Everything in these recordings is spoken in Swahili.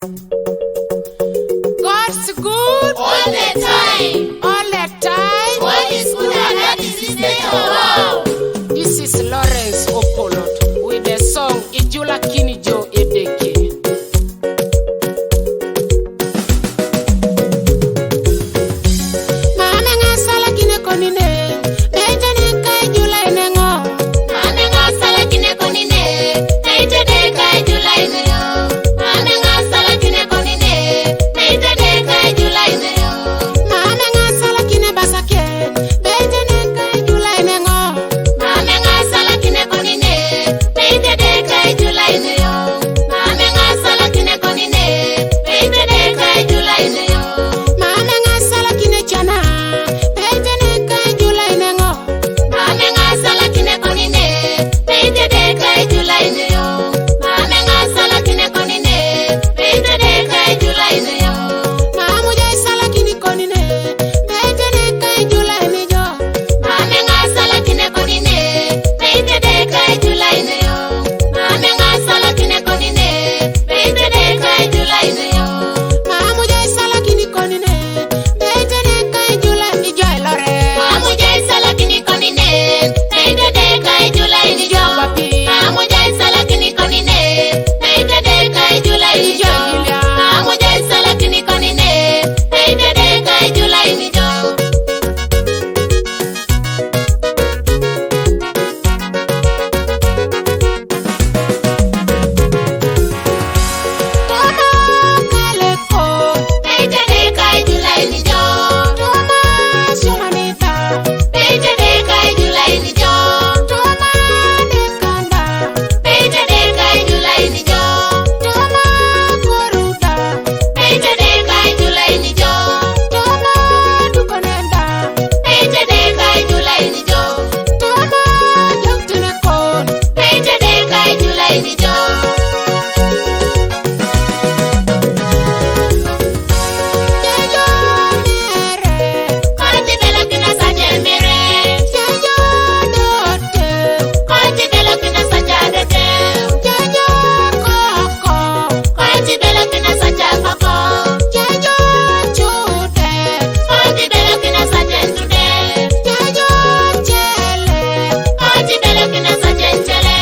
God's good all the time. all the time. God is good and that is His nature. Wow. This is Lawrence Opolot with the song Ijula Kinijo Edeke. Mama ngasala kine konine, etene kai jula inengo. Mame ngasala kine konine, naitede kai jula ineyo. Mame ngasala kine konine, naitede kai jula ineyo. Mama ngasala kine basake, etene kai jula inengo. Mame ngasala kine konine, naitede kai jula ineyo. Mame ngasala kine konine, naitede kai jula ineyo. Mama ngasala kine chana, etene kai jula inengo. Mame ngasala kine konine, naitede kai jula ineyo. Mame ngasala kine konine, naitede kai jula ineyo. Mamu jai sala kini konine, etene kai jula inijo. Mame ngasala kine konine, naitede kai jula ineyo. Mame ngasala kine konine, naitede kai jula ineyo. Mamu jai sala kini konine, etene kai jula ijo elore. Mamu jai sala kine konine, naitede kai jula ineyo. Mamu jai sala kine konine, naitede kai jula ineyo. Mamu jai sala kine konine, naitede kai jula ineyo. Toma kaleko, Naitede kai jula ineyo. toma sumanita, Naitede kai jula ineyo. toma dekanda, Naitede kai jula ineyo. toma koruda, Naitede kai jula ineyo. toma dukonenda, Naitede kai jula ineyo. toma joktine kon. Naitede kai jula ineyo. Jejo mere, Koti belo kina saja mere. jejo dote, Koti belo kina saja dete. jejo koko, Koti belo kina saja koko. jejo chude, Koti belo kina saja tude. jejo chele. Koti belo kina saja chele.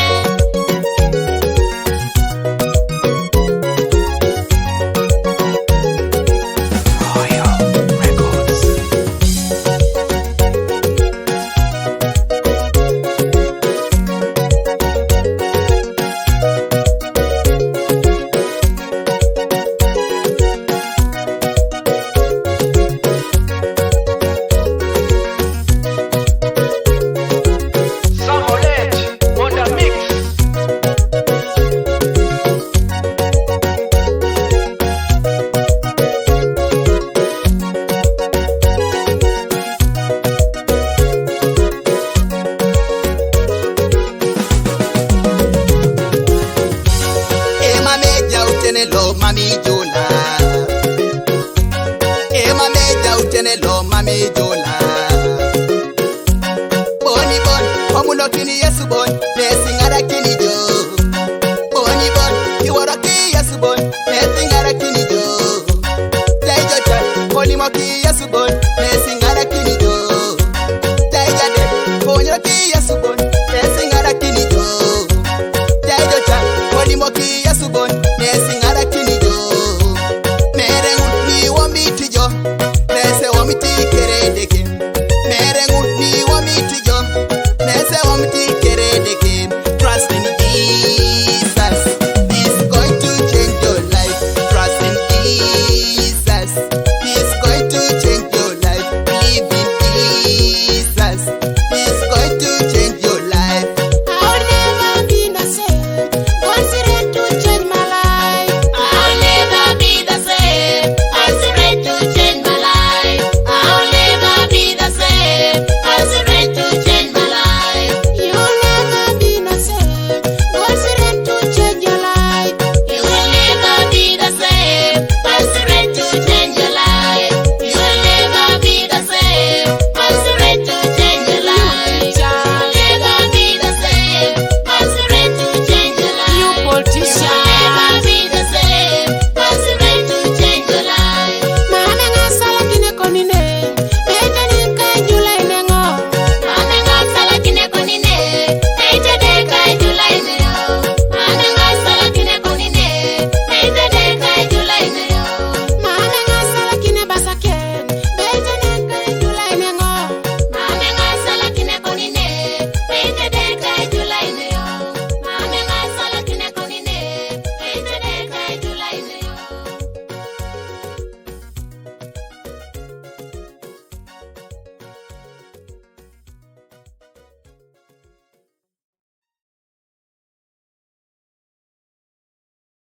Samolet on the mix. Emameja utenelo mami jola. Emameja utenelo mami jola. Boni bon, omulo kini yesu bon, nesingara kini jo. Boni bon, iwara ki yesu bon, nesingara kini jo. Tejo chat, boni mo ki yesu bon,